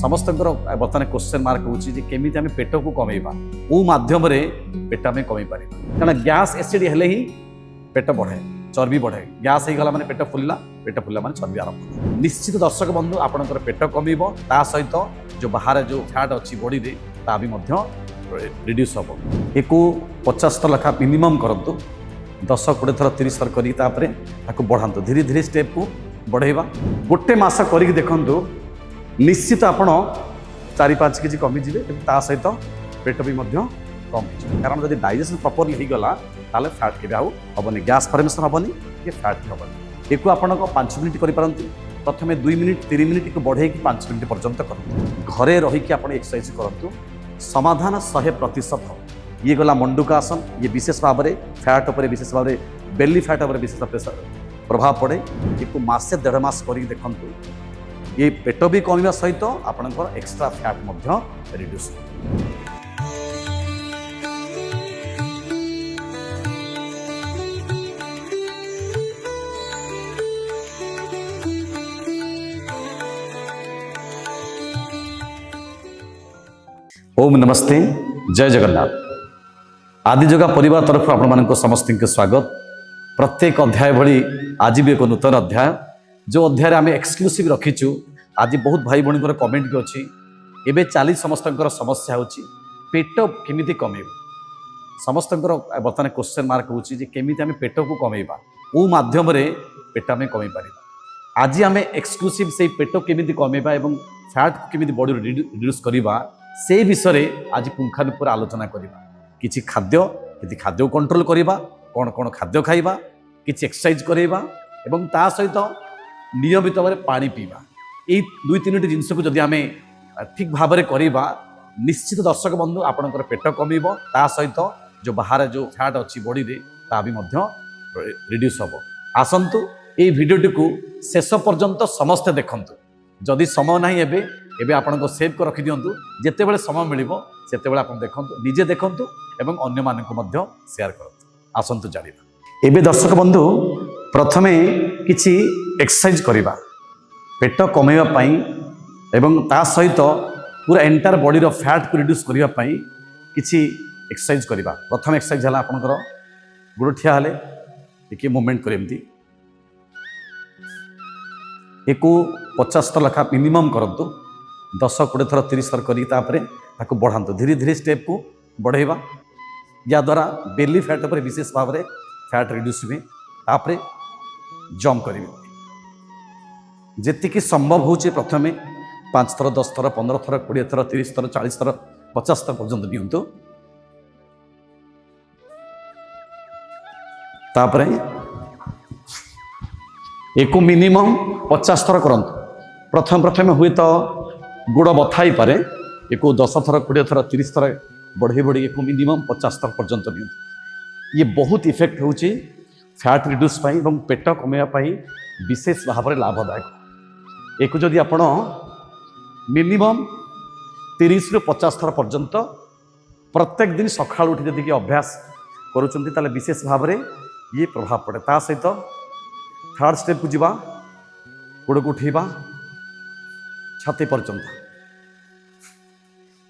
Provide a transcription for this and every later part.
समस्त बर्तमान question mark Homi आम पेट को कमेबा को मध्यम पेट आम कमे पार कारण गैस एसिड हेले ही पेट बढ़े चर्बी बढ़े गैस हो गला माने पेट फुला माने चर्बी आरंभ निश्चित दर्शक बंधु आपंकर पेट कम ता सहित जो बाहर जो फैट अच्छी बॉडी रे ता भी रिड्यूस हम एक 50 थर लेखा मिनिमम करूँ 10-20 थर 30 थर कर बढ़ातु धीरे धीरे स्टेप को बढ़ेगा गोटे मस कर देखु निश्चित आपण 4-5 केजी कमिजे ता सहित पेट भी कम हो कारण जब डाइजेशन प्रॉपर्ली हो गला ताले फैट के हेनी गैस फॉर्मेशन हेनी कि फैट हेनी एक आपण 5 मिनिट करें प्रथम 2 मिनिट 3 मिनिट को बढ़े 5 मिनिट पर्यंत करूँ घरे रहीकि आप एक्सरसाइज करूँ समाधान 100% ये गला मंडूका आसन ये विशेष भाव में फैट उपर विशेष भाव में बेली फैट उपर विशेष प्रभाव पड़े एक मासे 1.5 मास कर देखु ये पेट भी कमिवा सहित आपंकर एक्स्ट्रा फैट रिड्यूस ओम नमस्ते जय जगन्नाथ आदिजोगा परिवार तरफ आपण समस्त स्वागत प्रत्येक अध्याय भली आज भी एक नूतन अध्याय जो अध्याय आम एक्सक्लूसिव रखीचु आज बहुत भाई भौणी कमेंट भी अच्छी एवं चली समस्त समस्या होची पेट केमिति कमेब समस्त बर्तमान क्वेश्चन मार्क होमी आम पेट को कमेबा को मध्यम पेट आम कमे पार आज आम एक्सक्लूसिव से पेट केमिति कमेबा एवं फैट को केमिति बॉडी रिड्यूस करवा से विषय आज पुंखानुपुर आलोचना करवा किछि खाद्य को कंट्रोल करवा कौन कौन खाद्य खाइबा किछि एक्सरसाइज करवा एवं ता सहित नियमित भाव पानी पीवा ये 2-3 जिनस को जदि आम ठीक भाव में करवा निश्चित दर्शक बंधु आपंकर पेट कमिब ता सहित जो बाहर जो फैट अच्छी बॉडी रे ता भी रिड्यूस हम आसतु ये भिडियोटी को शेष पर्यंत समस्ते देखंतु जदि समय ना एबे आपन सेव कर रखि दियंतु जेतेबेले समय मिलिबो सेतेबेले आपन देखंतु निजे देखंतु एवं अन्य मानकु मध्य शेयर करंतु आसंतु जानिबा एबे दर्शक बंधु प्रथमे किछि एक्सरसाइज करिबा पेट कमेवा पई एवं ता सहित पूरा एंटायर बॉडी रो फैट को रिड्यूस करिवा पई किछि एक्सरसाइज करिबा प्रथम एक्सरसाइज हला आपनकर गुड़ ठिया हले टिके मूवमेंट करेमती एक 50 थर लेखा मिनिमम करूँ 10-20 थर 30 थर कर बढ़ातु धीरे धीरे स्टेप को बढ़ेगा या द्वारा बेली फैट उपर विशेष भाव में फैट रिड्यूस हुए तापरे जंप करेंगे जी संभव हो प्रथम 5 थर 10 थर 15 थर 20 थर 30 थर 40 थर 50 थर पर्यंत नियंतु तापरे एक मिनिमम 50 थर करंतु प्रथम हुए तो गुड़ बथा ही पारे एक 10 थर 20 थर 30 थर बढ़े बढ़े एक मिनिमम 50 थर पर्यंत नियंतु ये बहुत इफेक्ट होची फैट रिड्यूस पाई एवं पेट कमेवा विशेष भाव में लाभदायक एक जदि आपण मिनिमम 30-50 थर पर्यंत प्रत्येक दिन सकाळ उठी जदि अभ्यास करुचंती ताले विशेष भाव में ये प्रभाव पड़े ता सहित थर्ड स्टेप को जीवा गोड़ को उठेबा छाती पर्यंत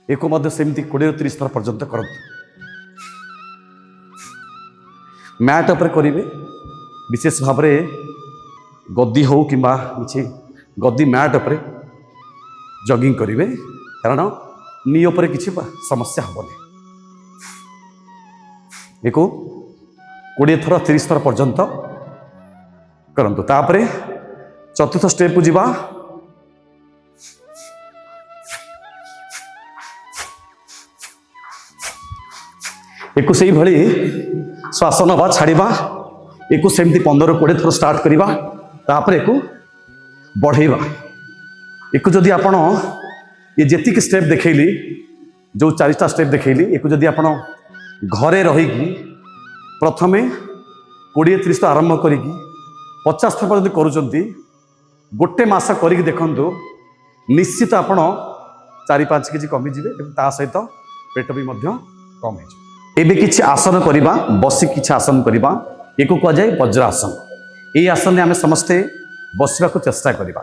एक सेमती 20-30 थर पर्यंत करंतु मैट उपर करेंगे विशेष भाव में गद्दी हो कि गद्दी मैट उपर जॉगिंग करेंगे कारण नी उपर किसी समस्या हेनी एक 20 थर 30 थर पर्यंत करंतु तापरे चतुर्थ स्टेप को जीवा एक से भली श्वास नवा छाड़वा एक सेमती 15-20 थर स्टार्ट करवा तापर एक बढ़ेवा एक जदि आपण ये जेतिक स्टेप देखली जो 4टा स्टेप देखली एक जदि आपण घरे रहीकि प्रथमे 20-30 तो आरंभ करी 50 थर पर्यंत करुँच गोटे मस कर देखु निश्चित आपण 4-5 केजी कमिजे ता सहित पेट भी कम हो एबे किछि आसन करिबा बसी किछि आसन करिबा एको कह जाए वज्रासन। ये आसन आम समस्ते बसवा को चेष्टा करिबा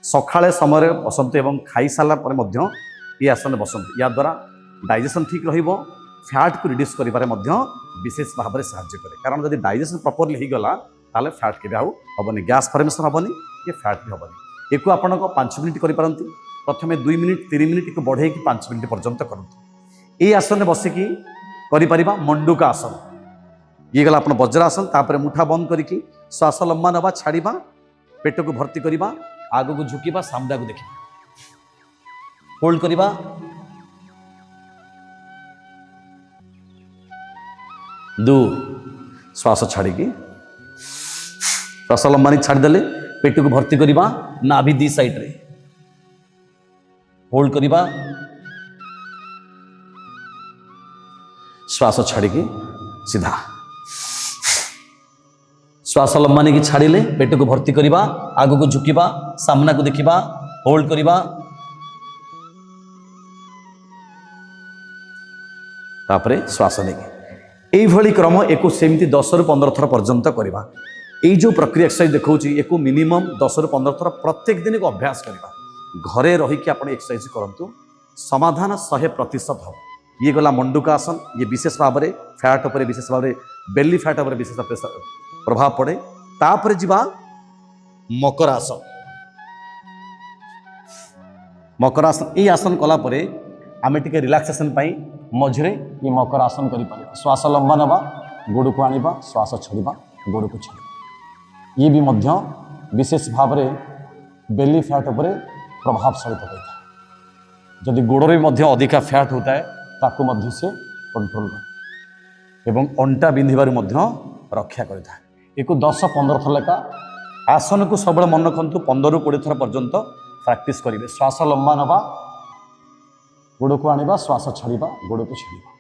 सकाळे समय बसतु एवं खाई सारा पर मध्य ये आसन बसतु या द्वारा डाइजेशन ठीक रहिबो फैट को रिड्यूस करिबारे मध्य विशेष भाव में साहाय्य करे कारण जब डाइजेशन प्रॉपर्ली हो गला ताले फैट के आउ हेनी गैस फॉर्मेशन हेनी कि फैट भी हेनी एक आपण 5 मिनिट करिपारंती प्रथमे 2 मिनिट 3 मिनिट को बढ़े कि 5 मिनिट पर्यंत करंतु ये आसन बसिकी करिपारिबा मंडूका आसन ये गला अपन वज्रासन तापर मुठा बंद करिकी श्वास लंबा नवा छाड़िबा पेट को भर्ती करिबा आगो को झुकिबा सामना को देखिबा होल्ड करिबा दो श्वास छाड़िकी श्वास लंबा छाड़देले पेट को भर्ती करिबा नाभि दी साइड रे होल्ड करिबा श्वास छाड़िकी सीधा श्वास लंबा नहीं छाड़िले पेट को भर्ती करिबा आगो को झुकिबा सामना को देखिबा होल्ड करिबा तापरे श्वास नहीं यही क्रम एक सेमती 10 ରୁ 15 थर पर्यंत करवा यही जो प्रक्रिया एक्सरसाइज देखा एक मिनिमम 10 ରୁ 15 थर प्रत्येक दिन को अभ्यास करवा घरे रहीकि आप एक्सरसाइज करूँ समाधान 100% हम ये गला मंडूका आसन ये विशेष भाव में फैट उपर विशेष भाव में बेली फैट उपर विशेष प्रभाव पड़े तापर जीवा मकर आसन मकर आसन ये आसन कला परे आमे टिके रिलैक्सेशन पाई मझे ये मकर आसन करि परिबा श्वास लंबा नवा गोड़ को आनिबा श्वास छड़िबा गोड़ को छड़िबा ये भी मध्य विशेष भाव में बेली फैट उपर प्रभावशाली पकड़ जदि गोड़ में मध्य अधिका फैट होता है ताकू मध्य से कंट्रोल कर एवं अंटा बिंधिबार मध्य रक्षा करता है एक 10-15 थर लेखा आसन को सब मन रखु 15 ରୁ 20 थर पर्यंत प्रैक्टिस करेंगे श्वास लंबा नवा गोड़ को आनिबा श्वास छाड़िबा गोड़ को छाड़िबा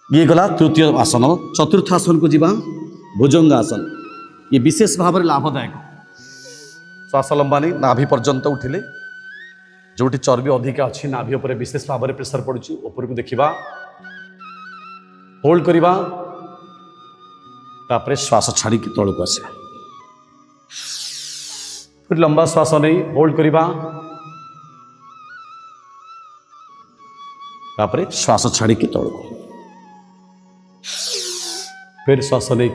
ये गला तृतीय आसन चतुर्थ आसन को जीवा भुजंग आसन ये विशेष भाव में लाभदायक श्वास लंबा नहीं नाभि पर्यंत उठिले जोटी चर्बी अधिका अच्छी नाभि उपर विशेष भाव में प्रेसर पड़ुची ऊपर को देखिबा होल्ड करिबा तापरे श्वास छाड़ी की तौल को आसिबा फिर लंबा श्वास नहीं होल्ड करिबा तापरे श्वास छाड़ी की तौल को फिर श्वास नहीं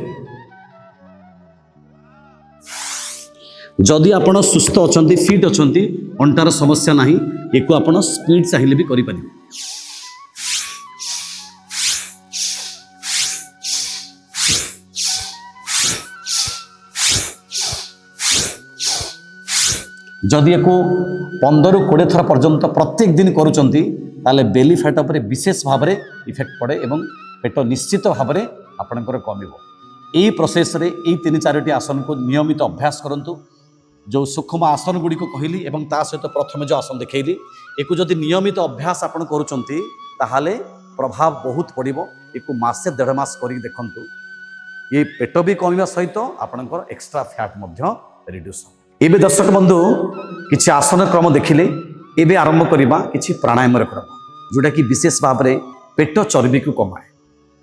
जदि आपण सुस्थ अछंती फिट अछंती अंटार समस्या नहीं एको आपण स्पीड चाहिए भी करि परिबे जदि एको 15 ରୁ 20 थर पर्यंत प्रत्येक दिन करूचंती ताले बेली फैट उपर विशेष भाव में इफेक्ट पड़े एवं पेट निश्चित भाव में आपणकर कमिबो यही प्रोसेस रे यही 3-4टी आसन को नियमित अभ्यास करंतु जो सूक्ष्म आसन गुड़ी को कहली एवं ता सहित प्रथम जो आसन देखली एक जदि नियमित अभ्यास आपन करूचंती ताहाले प्रभाव बहुत पड़िबो एक मासे 1.5 मास करी देखंतु ये पेट भी कमिबा सहित आपणकर एक्स्ट्रा फैट मध्य रिड्यूस एबे दर्शक बंधु किछि आसन क्रम देखिले एबे आरंभ करिबा किछि प्राणायाम क्रम जोटा कि विशेष भाव में पेट चर्बी को कमाए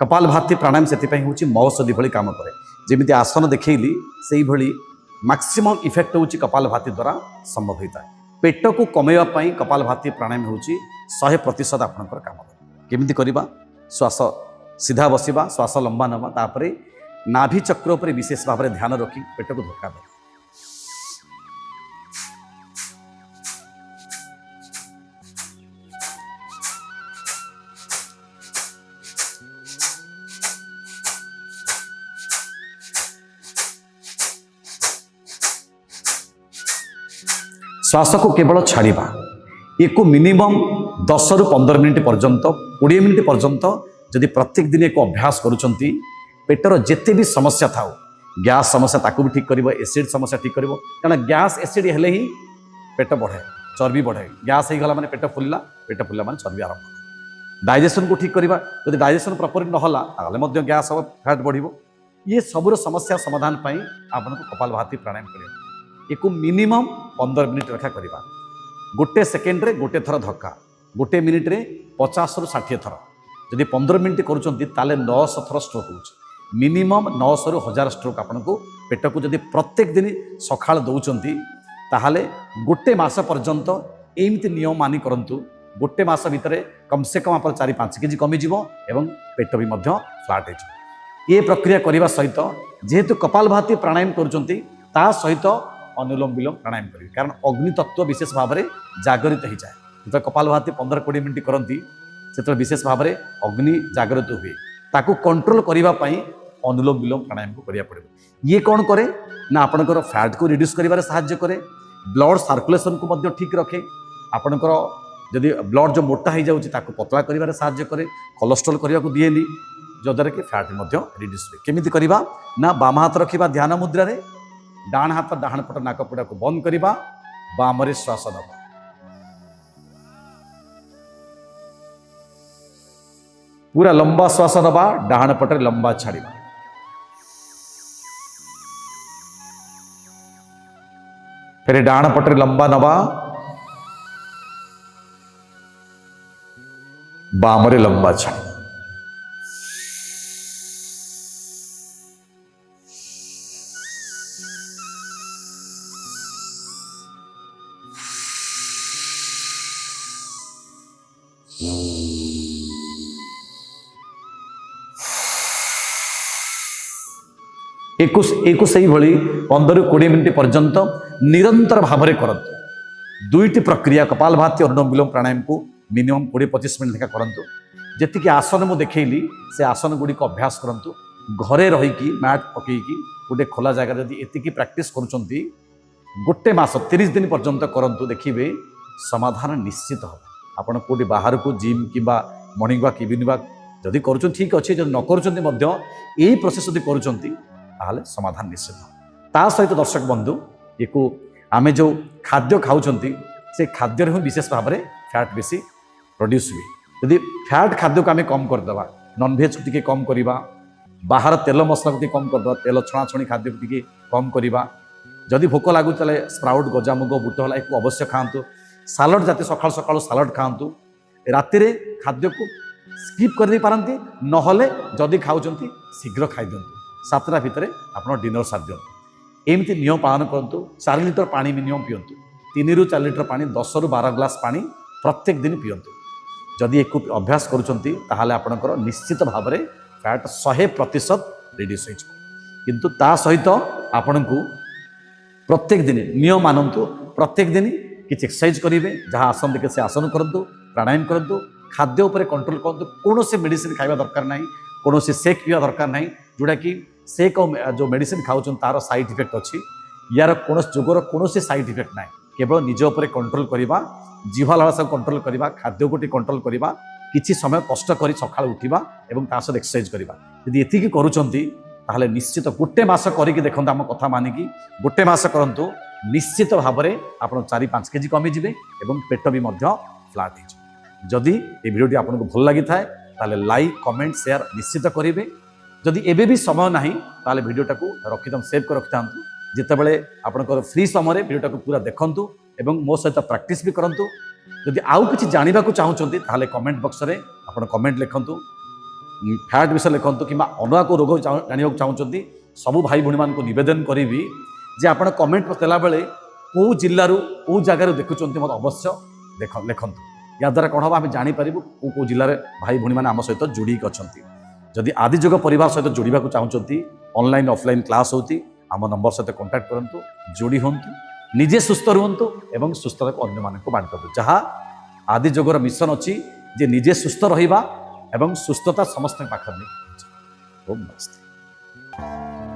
कपालभाति प्राणायाम से हूँ मौषधि भली काम करे जमी आसन देखली से भली मैक्सिमम इफेक्ट हूँ कपालभाति द्वारा संभव होता है पेट को कमेवाई कपालभाति प्राणायाम हूँ 100% आपंकर काम केमी करवा श्वास सीधा बसवा श्वास लंबा नवा तापर नाभि चक्र पर विशेष भाव में ध्यान रखी पेट को धक्का दे श्वास को केवल छाड़िबा एक मिनिमम 10 ରୁ 15 मिनिट पर्यंत 20 मिनिट पर्यंत जदि प्रत्येक दिन एक अभ्यास करुचंती पेटर जेते भी समस्या थाउ गैस समस्या ताकू भी ठीक करिवो एसिड समस्या ठीक करिवो कारण गैस एसिड हेले ही पेट बढ़े चर्बी बढ़े गैस हो गला माने पेट फुल्ला माने चर्बी आरंभ डाइजेशन को ठीक करवा जदि डाइजेशन प्रॉपर न होला ताले मध्य गैस हो फैट बढ़िवो ये सबुर समस्या समाधान पई आपनको कपालभाति प्राणायाम करियो एक मिनिमम 15 मिनिट रखा करवा गोटे सेकेंड रे गोटे थर धक्का गोटे मिनिट रे 50 ରୁ 60 थर जदि 15 मिनिट करुँच 900 थर स्ट्रोक हो मिनिमम 900 ରୁ 1000 स्ट्रोक आपको पेट को जदि प्रत्येक दिन सकाळ दौरान ताहले गोटे मास पर्यंत एमती नियम मानि करंतु गोटे मास भितर कम से कम आप 4-5 केजी कमिज एवं पेट भी फ्लाट हो ये प्रक्रिया करने सहित जेहेतु कपालभाति प्राणायाम कर सहित अनुलोम विलोम प्राणायाम करेंगे कारण अग्नि तत्व विशेष भाव में जागृत हो जाए जो कपालभाति 15-20 मिनट करती से विशेष भाव में अग्नि जागृत हुए ताकू कंट्रोल करने अनुलोम विलोम प्राणायाम को करिया पड़े ये कौन करे ना आपणकर फैट को रिड्यूस करिवारे सहाय्य करे ब्लड सर्कुलेशन को मध्य ठीक रखे आपणकर जदि ब्लड जो मोटा हो जाऊँगी ताकू पतला करिवारे सहाय्य करे कोलेस्ट्रोल करने को दिएनि जद्वारा कि फैट मध्य रिड्यूस हुए केमिति करिबा ना बाम हाथ रखिबा ध्यान मुद्रा रे डाण हाथ डाण पट नाकपुड़ा को बंद करिबा बाम रे श्वास नबा पूरा लंबा श्वास नबा डाण पटे लंबा छाड़िबा फिर डाण पटे लंबा नबा बाम रे लंबा छाड़िबा एक से 15-20 मिनट पर्यंत निरंतर भाव में करंतु दुईटी प्रक्रिया कपालभाति अनुलोम विलोम प्राणायाम को मिनिमम 20-25 मिनट लेखा करंतु जेतिकी आसन मु देखैली से आसन गुड़ी को अभ्यास करंतु घरे रहीकि मैट पकईकी गोटे खोला जगह जदि एतिकी प्रैक्टिस करूछंती गोटे मास 30 दिन पर्यंत करंतु देखिबे समाधान निश्चित हो आपण कोटी बाहर को जिम किबा मॉर्निंग वॉक इवनिंग वॉक जदि करूछन ठीक अच्छे जदि न करूछंती मध्य एही प्रोसेस जदि करूछंती ताहले समाधान निश्चित ता सहित दर्शक बंधु ये को आमे जो खाद्य खाऊछंती से खाद्य रे विशेष भाव में फैट बेसी प्रोड्यूस हुए यदि फैट खाद्य को आमे कम करदेवा नॉन वेज को टिके कम करिबा बाहर तेल मसला को कम करदेवा तेल छणाछणी खाद्य को टिके कम करिबा जदि भोक लागु तले स्प्राउट गजामुग बुट होला एक अवश्य खांतु सालाड जाते सकाळ सकाळ सालाड खांतु राति रे खाद्य को स्किप कर दे पारंती नहले जदि खाऊछंती शीघ्र खाइ दियंतु 7टा भितर आप डिनर सार दियंतु एमती नियम पालन करंतु 4 लिटर पानी मिनिमम पियंतु 3-4 लिटर पानी 10-12 ग्लास पानी प्रत्येक दिन पियंतु जदि एक अभ्यास करूछंती ताहाले आपणकर निश्चित भाव में फैट 100% रिड्यूस हो किंतु ता सहित आपणकू प्रत्येक दिन नियम मानंतु प्रत्येक दिन किसी एक्सरसाइज करेंगे जहाँ आसन देखे से आसन करूँ प्राणायाम करूँ खाद्य उपर कंट्रोल करूँ कौन से मेडिसिन खाଇବା दरकार नहीं कौन से सेक पीवा दरकार नहीं जोटा कि सेक जो मेडिसिन खाऊँ तार साइड इफेक्ट अच्छी यार कौन जोगर कौन से साइड इफेक्ट ना केवल निज उपर कंट्रोल करवा जीवा लालसा कंट्रोल करवा खाद्य को कंट्रोल करवा किसी समय कष्ट कर सका उठा और सहित एक्सरसाइज करवा यदि एतिकी करूछंती ताहले निश्चित गोटे मास करिकी देखंतु आम कथा मानिकी गोटे मास करंतु निश्चित भाव में आप 4-5 केजी कमिजे और पेट भी फ्लाट हो जदि ये भिडियोटी आपको भल लगी थाए ताले लाइक कमेंट शेयर निश्चित करेंगे जदि एबे भी समय ना ताले भिडियोटा को रखिदम सेव कर रखि था जितेबाला आपंकर फ्री समय भिडियोटा को पूरा देखंतु एवं मो सहित प्रैक्टिस भी करंतु जदि आउ किछि जानिबा को चाहूचंती ताले कमेंट बॉक्स रे आपण कमेंट लिखंतु फैट विषय लिखंतु कि अनुआ को रोग जानिबा को चाहूचंती सबु भाई भणी मान को निवेदन करी जे आपण कमेंट देला बेले को जिल्लारू को जगार देखुचंती मत अवश्य लिखंतु या द्वारा कौन हम आम जापर को जिले भाई भणी मैंने आम सहित जोड़ी अच्छा जदि आदियोग परिवार सहित जोड़ा चाहूँगी ऑनलाइन ऑफलाइन क्लास होती आम नंबर सहित कांटेक्ट करूँ जोड़ी हूँ निजे सुस्थ रुहतु एवं सुस्थता को अन्य मानक बांटतु जहाँ आदियोगर मिशन अच्छी जे निजे सुस्थ रहिबा एवं सुस्थता समस्त पाखर नहीं। ओम नमस्ते।